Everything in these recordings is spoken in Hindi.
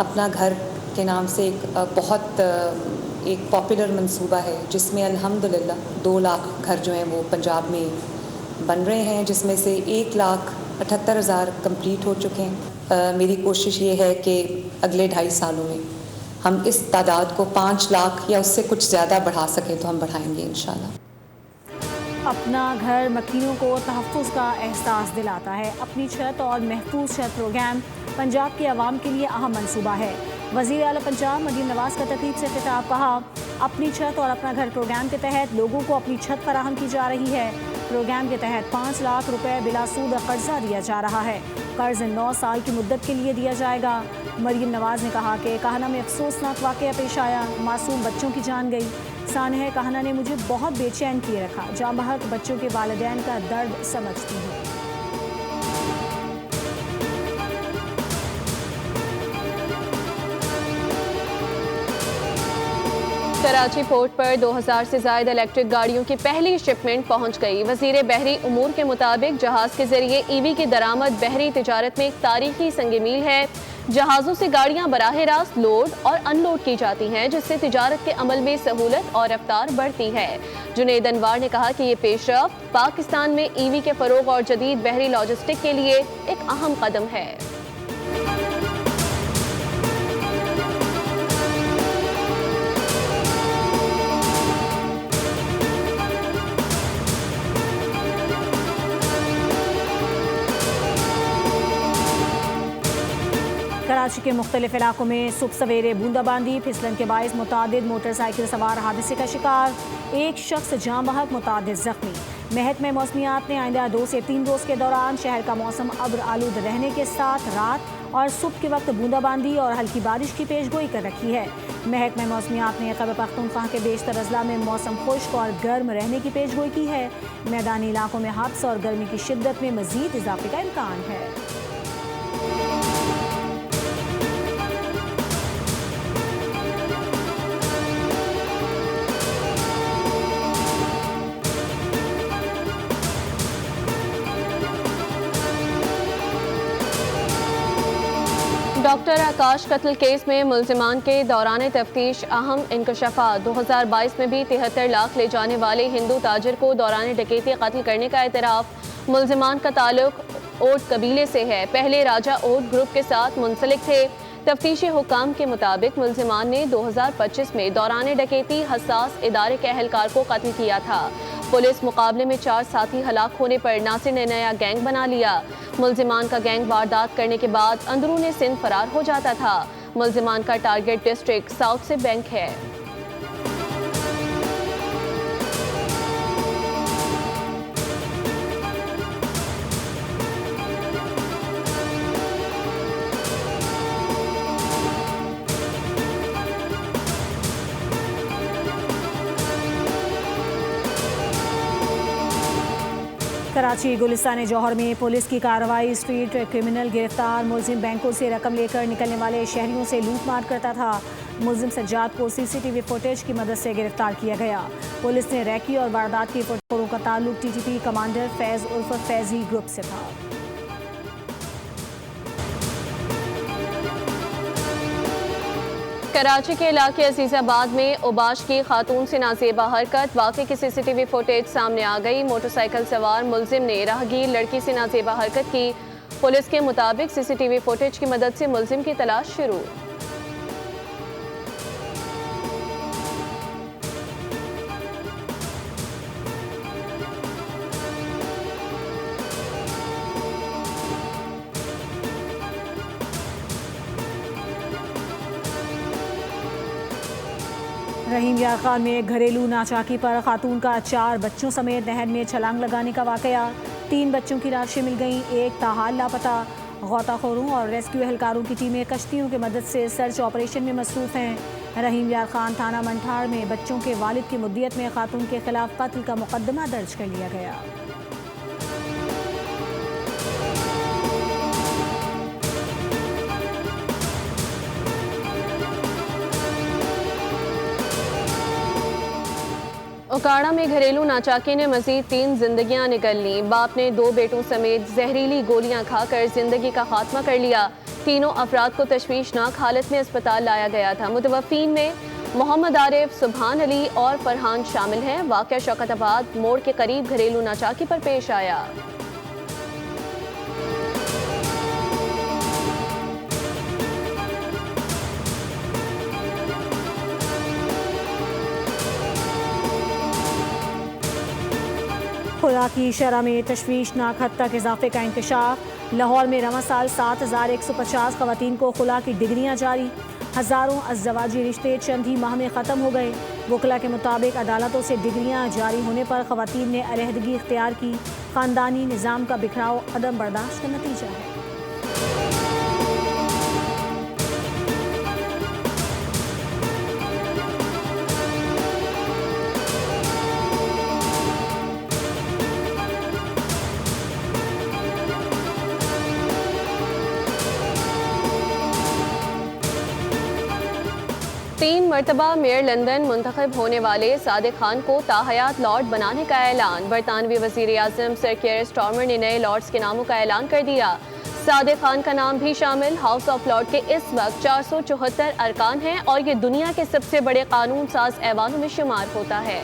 अपना घर के नाम से एक पॉपुलर मंसूबा है जिसमें अल्हम्दुलिल्लाह 2 लाख घर जो हैं वो पंजाब में बन रहे हैं, जिसमें से 1,78,000 कंप्लीट हो चुके हैं। मेरी कोशिश ये है कि अगले 2.5 सालों में हम इस तादाद को 5 लाख या उससे कुछ ज़्यादा बढ़ा सकें तो हम बढ़ाएंगे इंशाल्लाह। अपना घर मकीनों को तहफ़्फ़ुज़ का एहसास दिलाता है। अपनी छत और महफूज छत प्रोग्राम पंजाब के अवाम के लिए अहम मनसूबा है। वज़ीर आला पंजाब मरीम नवाज़ का तकरीब से खिताब। कहा, अपनी छत और अपना घर प्रोग्राम के तहत लोगों को अपनी छत फराहम की जा रही है। प्रोग्राम के तहत 5 लाख रुपए बिलासूद कर्जा दिया जा रहा है। कर्ज 9 साल की मुद्दत के लिए दिया जाएगा। मरीम नवाज़ ने कहा कि काहना में अफसोसनाक वाक़या पेश आया, मासूम बच्चों की जान गई। सानह काहना ने मुझे बहुत बेचैन किए रखा। जाँ बहक बच्चों के वालिदैन का दर्द समझती हूँ। कराची पोर्ट पर 2000 से ज़ायद इलेक्ट्रिक गाड़ियों की पहली शिपमेंट पहुंच गई। वज़ीर बहरी उमूर के मुताबिक जहाज़ के जरिए ईवी की दरामद बहरी तिजारत में एक तारीखी संग मील है। जहाज़ों से गाड़ियां बराह रास्त लोड और अनलोड की जाती हैं, जिससे तिजारत के अमल में सहूलत और रफ्तार बढ़ती है। जुनेद अनवार ने कहा कि ये पेशरफ्त पाकिस्तान में ईवी के फ़रोग और जदीद बहरी लॉजिस्टिक के लिए एक अहम कदम है। कराची के मुख्तलिफ इलाकों में सुबह सवेरे बूंदाबांदी, फिसलन के बायस मुतादिद मोटरसाइकिल सवार हादसे का शिकार। एक शख्स जाँ बहक, मुतादिद जख्मी। महकमे मौसमियात ने आइंदा 2 से 3 रोज़ के दौरान शहर का मौसम अब्र आलूद रहने के साथ रात और सुबह के वक्त बूंदाबांदी और हल्की बारिश की पेशगोई कर रखी है। महकमे मौसमियात ने खैबर पख्तूनख्वा के बेशतर अजला में मौसम खुश्क और गर्म रहने की पेशगोई की है। मैदानी इलाकों में हब्स और गर्मी की शिद्दत में मजीद इजाफे का इम्कान है। डॉक्टर आकाश कत्ल केस में मुल्जिमान के दौरान तफ्तीश अहम इंकशाफात। 2022 में भी 73 लाख ले जाने वाले हिंदू ताजिर को दौरान डकैती कत्ल करने का एतराफ़। मुल्जिमान का ताल्लुक ओट कबीले से है। पहले राजा ओट ग्रुप के साथ मुंसलिक थे। तफ्तीशी हुकाम के मुताबिक मुल्जिमान ने 2025 में दौरान डकैती हसास इदारे के अहलकार को कत्ल किया था। पुलिस मुकाबले में 4 साथी हलाक होने पर नासिर ने नया गैंग बना लिया। मुल्जिमान का गैंग वारदात करने के बाद अंदरूनी सिंध फरार हो जाता था। मुल्जिमान का टारगेट डिस्ट्रिक्ट साउथ से बैंक है। कराची गुलिस्तान जौहर में पुलिस की कार्रवाई। स्ट्रीट क्रिमिनल गिरफ्तार। मुलजिम बैंकों से रकम लेकर निकलने वाले शहरियों से लूटमार करता था। मुलजिम सज्जाद को सीसीटीवी फुटेज की मदद से गिरफ्तार किया गया। पुलिस ने रैकी और वारदात की फुटेजों का ताल्लुक टीटीपी कमांडर फैज उर्फ फैजी ग्रुप से था। कराची के इलाके अजीजाबाद में उबाश की खातून से नाजेबा हरकत। वाक़े की सीसीटीवी फुटेज सामने आ गई। मोटरसाइकिल सवार मुलजिम ने राहगीर लड़की से नाजेबा हरकत की। पुलिस के मुताबिक सीसीटीवी फुटेज की मदद से मुलजिम की तलाश शुरू। रहीम यार खान में घरेलू नाचाकी पर खातून का 4 बच्चों समेत नहर में छलांग लगाने का वाकया। 3 बच्चों की लाशें मिल गईं, एक ताहाल लापता। गौताखोरों और रेस्क्यू एहलकारों की टीमें कश्तियों की मदद से सर्च ऑपरेशन में मसरूफ हैं। रहीम यार खान थाना मंठाड़ में बच्चों के वालिद की मुद्दियत में खातून के खिलाफ कत्ल का मुकदमा दर्ज कर लिया गया। उकाड़ा में घरेलू नाचाकी ने मजीद 3 जिंदगियां निकल लीं। बाप ने 2 बेटों समेत जहरीली गोलियां खाकर जिंदगी का खात्मा कर लिया। तीनों अफराद को तशवीशनाक हालत में अस्पताल लाया गया था। मुतवफ़ीन में मोहम्मद आरिफ, सुबहान अली और फरहान शामिल हैं। वाक़या शौकताबाद मोड़ के करीब घरेलू नाचाकी पर पेश आया। खुराकी शरह में तशवीशनाक हद तक इजाफे का इंकशाफ। लाहौर में रवां साल 7150 खवातीन को खुला की डिग्रियाँ जारी। हज़ारों अज़दवाजी रिश्ते चंद ही माह में ख़त्म हो गए। वकला के मुताबिक अदालतों से डिग्रियाँ जारी होने पर खवातीन ने अलहदगी इख्तियार की। ख़ानदानी निज़ाम का बिखराव अदम बर्दाश्त का नतीजा है। तीन मरतबा मेयर लंदन मुंतखब होने वाले सादिक खान को ताहयात लॉर्ड बनाने का ऐलान। बरतानवी वज़ीर आज़म सर कियर स्टार्मर ने नए लॉर्ड्स के नामों का ऐलान कर दिया। सादिक खान का नाम भी शामिल। हाउस ऑफ लॉर्ड के इस वक्त 474 अरकान हैं और ये दुनिया के सबसे बड़े कानून साज ऐवानों में शुमार होता है।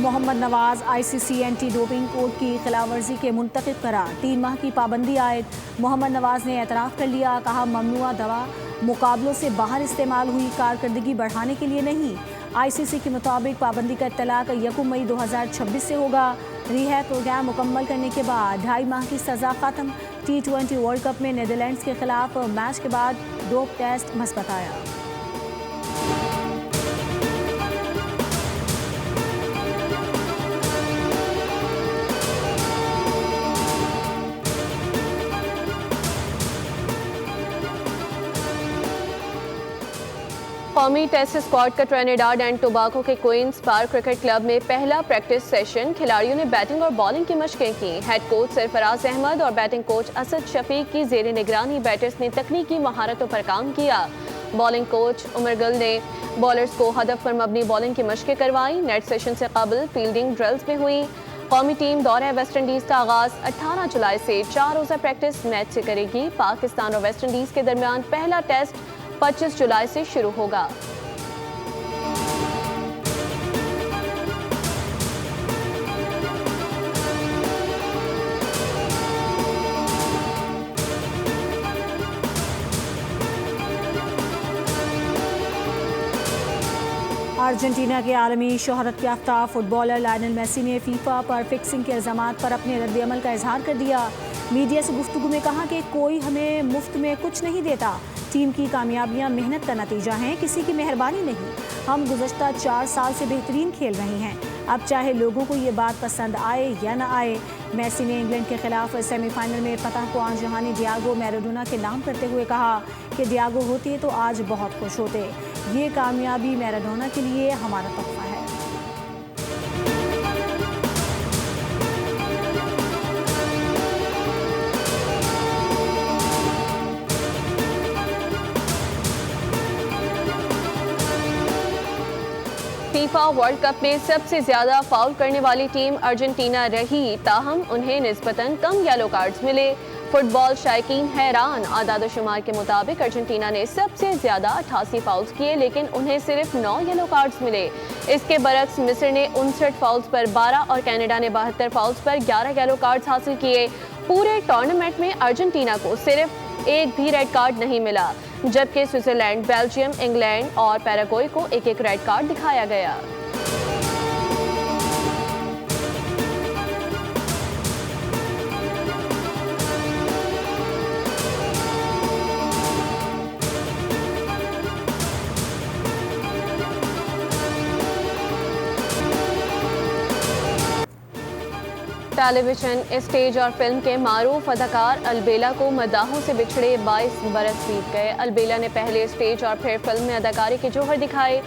Mohammad Nawaz ICC anti doping code की खिलाफवर्जी के मुंतखब करार। 3 माह की पाबंदी आयद। मोहम्मद नवाज ने एतराफ़ कर लिया। कहा ममनुआ दवा मुकाबलों से बाहर इस्तेमाल हुई, कारकर्दगी बढ़ाने के लिए नहीं। ICC के मुताबिक पाबंदी का इत्तलाक 1 मई 2026 से होगा। रिहैब प्रोग्राम मुकम्मल करने के बाद 2.5 माह की सज़ा ख़त्म। T20 वर्ल्ड कप में नीदरलैंड्स के खिलाफ मैच के बाद डोप टेस्ट मस्बत आया। कौमी टेस्ट स्क्वाड का ट्रिनिडाड एंड टोबागो के क्वींस पार्क क्रिकेट क्लब में पहला प्रैक्टिस सेशन। खिलाड़ियों ने बैटिंग और बॉलिंग की मशकें की। हेड कोच सरफराज अहमद और बैटिंग कोच असद शफीक की जेर निगरानी बैटर्स ने तकनीकी महारतों पर काम किया। बॉलिंग कोच उमर गुल ने बॉलर्स को हदफ पर मबनी बॉलिंग की मशकें करवाई। नेट सेशन से कबल फील्डिंग ड्रिल्स में हुई। कौमी टीम दौरे वेस्ट इंडीज़ का आगाज 18 जुलाई से 4 रोज़ा प्रैक्टिस मैच से करेगी। पाकिस्तान और वेस्ट इंडीज़ के दरमियान पहला टेस्ट 25 जुलाई से शुरू होगा। अर्जेंटीना के आलमी शोहरत याफ्ता फुटबॉलर लायनल मेसी ने फीफा पर फिक्सिंग के इल्ज़ामात पर अपने रद्द-ए-अमल का इजहार कर दिया। मीडिया से गुफ्तगू में कहा कि कोई हमें मुफ्त में कुछ नहीं देता। टीम की कामयाबियां मेहनत का नतीजा हैं, किसी की मेहरबानी नहीं। हम गुज़श्ता 4 साल से बेहतरीन खेल रहे हैं। अब चाहे लोगों को ये बात पसंद आए या ना आए। मेसी ने इंग्लैंड के खिलाफ सेमीफाइनल में फतह को आनजहानी डियागो मैराडोना के नाम करते हुए कहा कि डियागो होते तो आज बहुत खुश होते। ये कामयाबी मैराडोना के लिए हमारा तोहफा है। फीफा वर्ल्ड कप में सबसे ज्यादा फाउल करने वाली टीम अर्जेंटीना रही, ताहम उन्हें निस्बतन कम येलो कार्ड्स मिले। फुटबॉल शायकीन हैरान। आदाद-ओ-शुमार के मुताबिक अर्जेंटीना ने सबसे ज्यादा 88 फाउल्स किए, लेकिन उन्हें सिर्फ 9 येलो कार्ड्स मिले। इसके बरक्स मिस्र ने 59 फाउल्स पर 12 और कनाडा ने 72 फाउल्स पर 11 येलो कार्ड्स हासिल किए। पूरे टूर्नामेंट में अर्जेंटीना को सिर्फ एक भी रेड कार्ड नहीं मिला, जबकि स्विट्जरलैंड, बेल्जियम, इंग्लैंड और पैराग्वे को एक-एक रेड कार्ड दिखाया गया। टेलीविजन, स्टेज और फिल्म के मारूफ अदाकार अलबेला को मदाहों से बिछड़े 22 बरस बीत गए। अलबेला ने पहले स्टेज और फिर फिल्म में अदाकारी के जौहर दिखाए।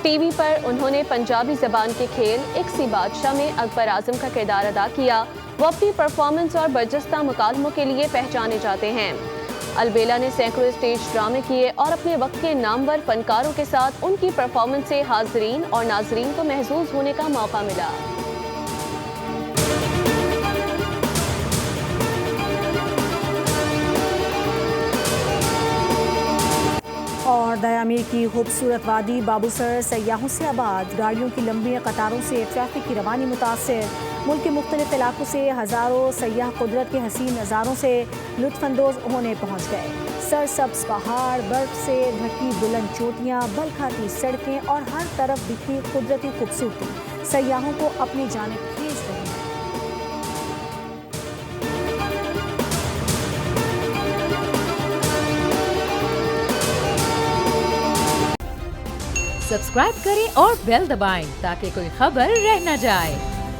टीवी पर उन्होंने पंजाबी जबान के खेल एक सी बादशाह में अकबर आजम का किरदार अदा किया। वो अपनी परफॉर्मेंस और बर्जस्ता मुकालमों के लिए पहचाने जाते हैं। अलबेला ने सैकड़ों स्टेज ड्रामे किए और अपने वक्त के नामवर फनकारों के साथ उनकी परफॉर्मेंस से हाजरीन और नाजरीन को महसूस होने का मौका मिला। और दयामीर की खूबसूरत वादी बाबूसर सयाहों से आबाद, गाड़ियों की लंबी कतारों से ट्रैफिक की रवानी मुतासिर। मुल्क के मुख्तलिफ इलाकों से हज़ारों सयाह कुदरत के हसीन नज़ारों से लुत्फ़अंदोज़ होने पहुँच गए। सरसब्ज़ पहाड़, बर्फ से ढकी बुलंद चोटियाँ, बल खाती सड़कें और हर तरफ बिखरी कुदरती खूबसूरती सयाहों को अपनी जानिब खींच रही है। सब्सक्राइब करें और बेल दबाएं ताकि कोई खबर रह न जाए।